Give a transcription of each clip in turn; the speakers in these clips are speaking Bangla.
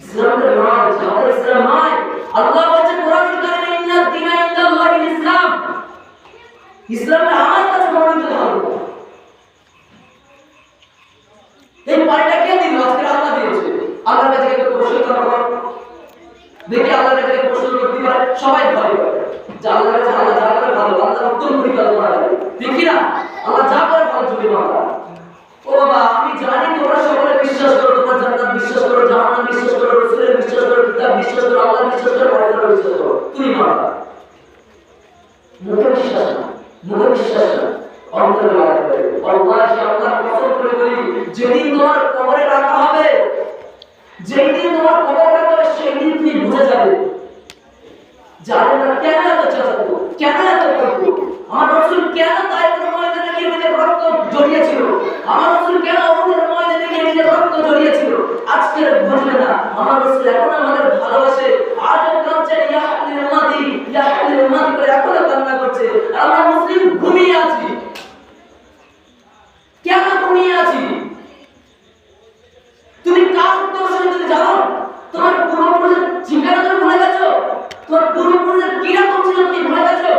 ইসলামের নয়, আমাদের ইসলাম নয়। আল্লাহ বলেছে কোরআনুল কারীমে ইন্নাদ দীনা ইনদাল্লাহিল ইসলাম। ইসলামটা আমার কাছে মনোনীত ধর্ম। এই পায়টা কে দিল? আজকে আল্লাহ দিয়েছে। আল্লাহর কাছে কেউ প্রশ্ন করবে, দেখি আল্লাহর কাছে প্রশ্ন করতে পারে, সবাই ভয় করে যে আল্লাহর কাছে আল্লাহ যা করে ভালো, আল্লাহ উত্তম পরিকল্পনা করে, ঠিক কি না? আল্লাহ যা করে ভালো চলে মাথা। ও বাবা, আমি জানি তোমরা সকলে বিশ্বাস করো, তোমরা জান্নাত বিশ্বাস করো, জাহান্নাম বিশ্বাস করো, রাসূলের বিশ্বাস করো, কিতাব বিশ্বাস করো, আল্লাহ বিশ্বাস করো, পরকাল বিশ্বাস করো, তুমি মাথা। মুখে বিশ্বাস না, মুখে বিশ্বাস না, অন্তরে লাগা করে। আল্লাহ আল্লাহর কসম করে বলি, যেদিন তোমার কবরে রাখা হবে, যেদিন তোমার কবরে রাখা হবে, সেই দিন তুমি বুঝে যাবে জানেন না কেন এত চাচাতো, কেন এত করতো, আমার রাসূল কেন তাইফের ময়দানে গিয়ে নিজের রক্ত জড়িয়েছিল, আমার রাসূল কেন উহুদের ময়দানে গিয়ে নিজের রক্ত জড়িয়েছিল। আজকে বুঝবে না আমার রাসূল এখন আমাদের ভালোবাসে, আজও কাঁদছে ইয়া আহলি উম্মতি, ইয়া আহলি উম্মতি করে এখনো কান্না করছে। আমরা মুসলিম ঘুমিয়ে আছি। কেন ঘুমিয়ে আছি? তুমি কার উত্তর শুনতে জানো? তোমার পূর্বপুরুষের ঠিকানা তুমি ভুলে গেছো? তোমার পূর্বপুরুষের কিরকম ছিল তুমি ভুলে গেছো?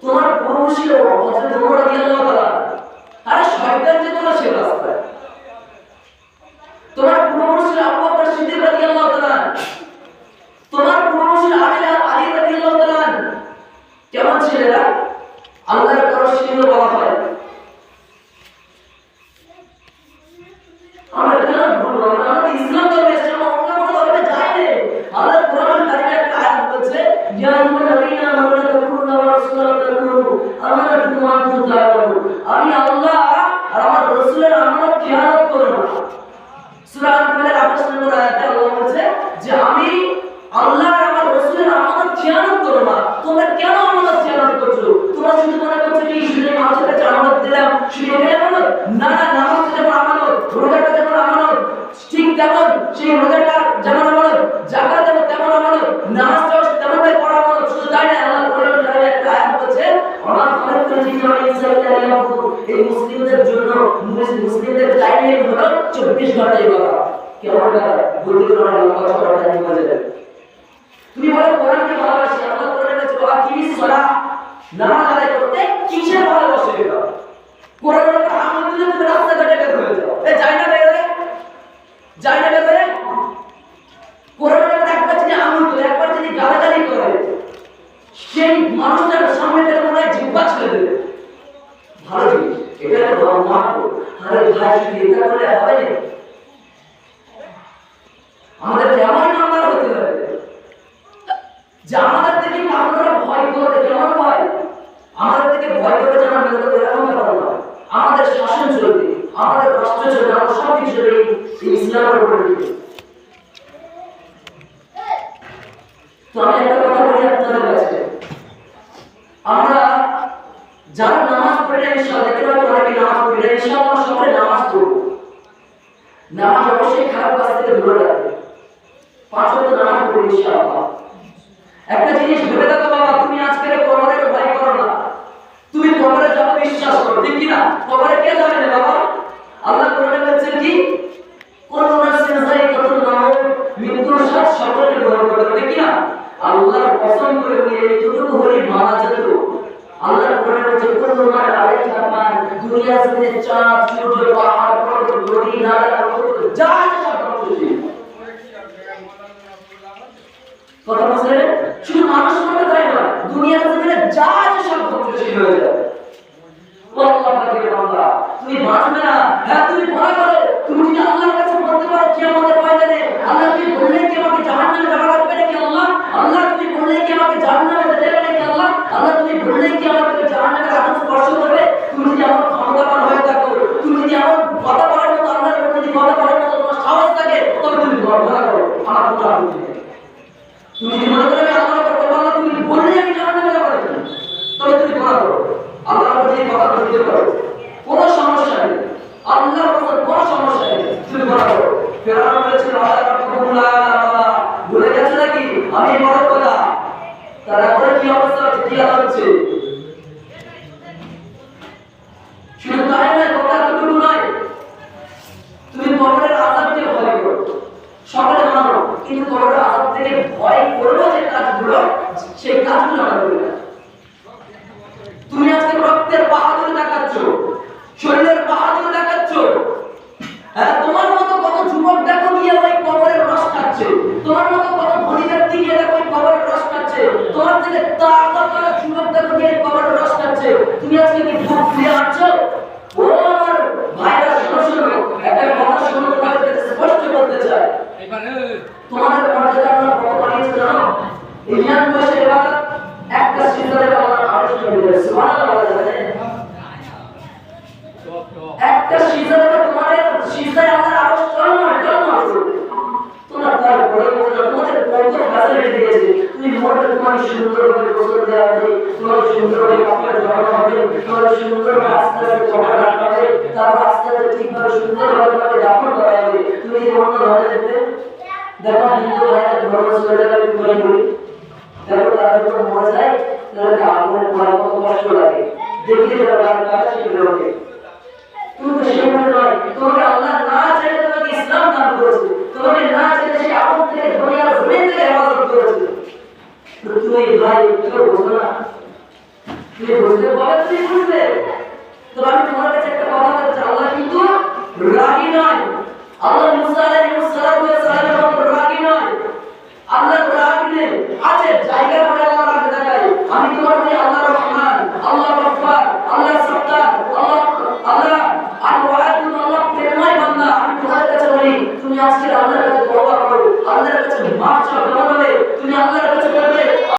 তোমার পূর্বপুরুষের হযরত ওমর রাদিয়াল্লাহু তাআলা, আরে শয়তান যে তোমার সে রাস্তায়। তোমার পূর্বপুরুষের আবু বকর সিদ্দিক রাদিয়াল্লাহু তাআলা, তোমার পূর্বপুরুষের আলী রাদিয়াল্লাহু তাআলা কেমন ছিলেন? আল্লাহর পরশিল বলা হয়। আমরা কেন ভুলবো? আমরা ইসলাম ধর্মে এসেছি, অন্য কোনো ধর্মে যাইনি। আল্লাহ কোরআন কারীমে একটা আয়াত বলছে, ইয়া আইয়ুহাল্লাযীনা আমানু তাকুল্লাহা ওয়া রাসূলাহু তাকুলু আমানাতুকুম ওয়া আনতুম তা'লামুন। আমি আল্লাহ আর আমার রাসূলের আমানত খেয়ানত করো না। সূরা আন-নাহলের 28 নম্বর আয়াতে আল্লাহ বলছে যে আমি আল্লাহ আর আমার রাসূলের আমানত খেয়ানত করো না। তোমরা কেন আমানত খেয়ানত করছো? তোমরা শুধু মনে করছো কি শুধু মানুষের কাছে আমানত দিলাম, শুধু এটাই আমানত? না, নামাজ যেমন আমানত, রোজাটা যেমন আমানত, ঠিক তেমন সেই রোজাটা যেমন আমানত, যাকাত তেমন আমানত, নামাজটাও তেমনই পড়া আমানত। শুধু তাই না, আল্লাহ কোরআনের কারণে একটা আয়াত বলেছে, আমার খলিফাতুল জিন্নাহ ইনসাল্লাল্লাহু আলাইহি এই মুসলিমদের জন্য, মুসলিমদের টাইমিং হলো 24 ঘন্টা ইবাদত। কেমন কথা বলতে পারো না, লম্বা চওড়া টাইম হয়ে যাবে। তুমি বলো কোরআনকে ভালোবাসি, আল্লাহ কোরআনে বলেছে ওয়াকিমিস সালাহ, নামাজ আদায় করতে কিসের ভালোবাসা এটা? কোরআনের উপর আমল দিলে তুমি রাস্তাঘাটে বের হয়ে যাও। এ যাই না বেরোলে, যাই না বেরোলে। কোরআনের উপর একবার যদি আমল করে, একবার যদি গালাগালি করে, সেই মানুষটার সামনে থেকে মনে হয় জিহ্বা ছেড়ে দেবে। ভালো জিনিস, এটা একটা মাত্র। আরে ভাই, যদি এটা করলে হবে না? আমাদের কেমন নাম্বার হতে হবে যে আমাদের থেকে আপনারা ভয় করবে? কেমন ভয়? আমাদের থেকে ভয় করবে যে আমরা মেনে এরকম ব্যাপার না। আমাদের শাসন চলবে, আমাদের রাষ্ট্র চলবে, আমরা সব কিছু চলবে এই ইসলামের উপরে দিকে। তো আমি একটা কথা বলি আপনাদের কাছে, আমরা যারা নামাজ পড়ি না, ইনশাআল্লাহ দেখতে পাবো অনেকে নামাজ পড়ি না, ইনশাআল্লাহ আমরা সকলে নামাজ পড়ব। নামাজ অবশ্যই খারাপ কাজ থেকে দূরে রাখবে, 5 ওয়াক্ত নামাজ পড়ি ইনশাআল্লাহ। একটা জিনিস ভেবে দেখো বাবা, তুমি আজকে কবরের ভয় করো না, তুমি কবরে যাবে বিশ্বাস করো, ঠিক কি না? কবরে কে যাবে না বাবা? আল্লাহ কোরআনে বলেছেন কি, কুল্লু নাফসিন যায়িকাতুল মাউত, মৃত্যুর স্বাদ সকলকে গ্রহণ করতে হবে, ঠিক কি না? আল্লাহর কসম করে বলি, এইটুকু হলে মারা যেত। আল্লাহ কোরআনে বলেছে কুল্লু মান আলাইহা ফান, দুনিয়া জমিনে চাঁদ, সূর্য, পাহাড়, পর্বত, নদী, নালা, যা আছে সব ধ্বংস হয়ে যাবে। কথা বুঝলে? শুধু মানুষ মনে তাই না, দুনিয়ার জমিনে যা আছে সব ধ্বংসশীল হয়ে যাবে। আল্লাহ পাকের বান্দা, তুমি বাঁচবে না। হ্যাঁ, তুমি ভয় করো। তুমি যদি আল্লাহর কাছে বলতে পারো কিয়ামতের ময়দানে, আল্লাহ তুমি বললে কি আমাকে জাহান্নামে যাওয়া লাগবে নাকি আল্লাহ? আল্লাহ তুমি বললে কি আমাকে জাহান্নামে যেতে হবে নাকি আল্লাহ? আল্লাহ তুমি বললে কি আমাকে জাহান্নামের আগুন স্পর্শ করবে? তুমি যদি এমন ক্ষমতাবান হয়ে থাকো, তুমি যদি এমন কথা বলার মতো, আল্লাহর উপর যদি কথা বলার মতো তোমার সাহস থাকে, তবে তুমি ভয় করো, আমার কোনো আপত্তি নেই। তুমি যদি মনে করো আল্লাহর উপর কথা বলা, তুমি বললে আমি জাহান্নামে যাব না, তবে তুমি ভয় করো। আল্লাহর উপর যদি কথা বলতে পারো, কোনো সমস্যা নেই। আল্লাহর উপর কোনো সমস্যা নেই, তুমি ভয় করো। ফেরাউন বলেছিল আল্লাহ রাব্বুল আলামিন, ভুলে গেছো নাকি আমি বড় কথা? তারা করে কি অবস্থা হচ্ছে, কি হচ্ছে? শুধু তাই নয়, কথা এতটুকু নয়, তুমি কবরের আযাবকে ভয় করো। তোমার মতো কত ধনী ব্যক্তি গিয়ে দেখো কবরের রস খাচ্ছে, তোমার থেকে তাড়া তাড়া যুবক দেখো গিয়ে কবরের রস খাচ্ছে, তুমি আজকে কি বুক ফিরে আসছো? ও আমার ভাইরা শোনো শোনো, একটা কথা শোনো, তোমাদের কাছে স্পষ্ট বলতে চাই, তোমাদের মর্যাদা আমরা কত বানিয়েছে জানো? ইমান বসে এবার একটা সিজদারে আমার আরশ করে দিয়েছে, সুবহানাল্লাহ বলে একটা সিজদারে তোমাদের সিজদায় আমার আরশ চলমান করবে। তোমরা তার বড় বড় তোমাদের কত ফ্যাসিলিটি দিয়েছে, তুমি মোটে তোমার সুন্দরভাবে গোসল দেওয়া হবে, তোমার সুন্দরভাবে কাপড় ধোয়া হবে, তোমার সুন্দরভাবে রাস্তায় চলা রাখা হবে, তার রাস্তাতে ঠিকভাবে সুন্দরভাবে তোমাকে দাফন করা হবে। তুমি কি অন্য ধরে যেতে দেখো হিন্দু ভাইরা ধর্ম ছেড়ে যাবে করে বলি, দেখো তারা যখন মরে যায় তাদেরকে আগুনে পোড়া কত কষ্ট লাগে, দেখিয়ে দেবে তার কাছে শিখবে ওকে। তুমি তো সেভাবে নয়, তোমাকে আল্লাহ না চাইলে তোমাকে ইসলাম দান করেছে, তোমাকে না চাইলে সে আগুন থেকে দুনিয়ার জমিন থেকে হেফাজত করেছে। তুমি ভাই কেউ বোঝো না, তুমি বুঝতে পারবে, তুমি বুঝবে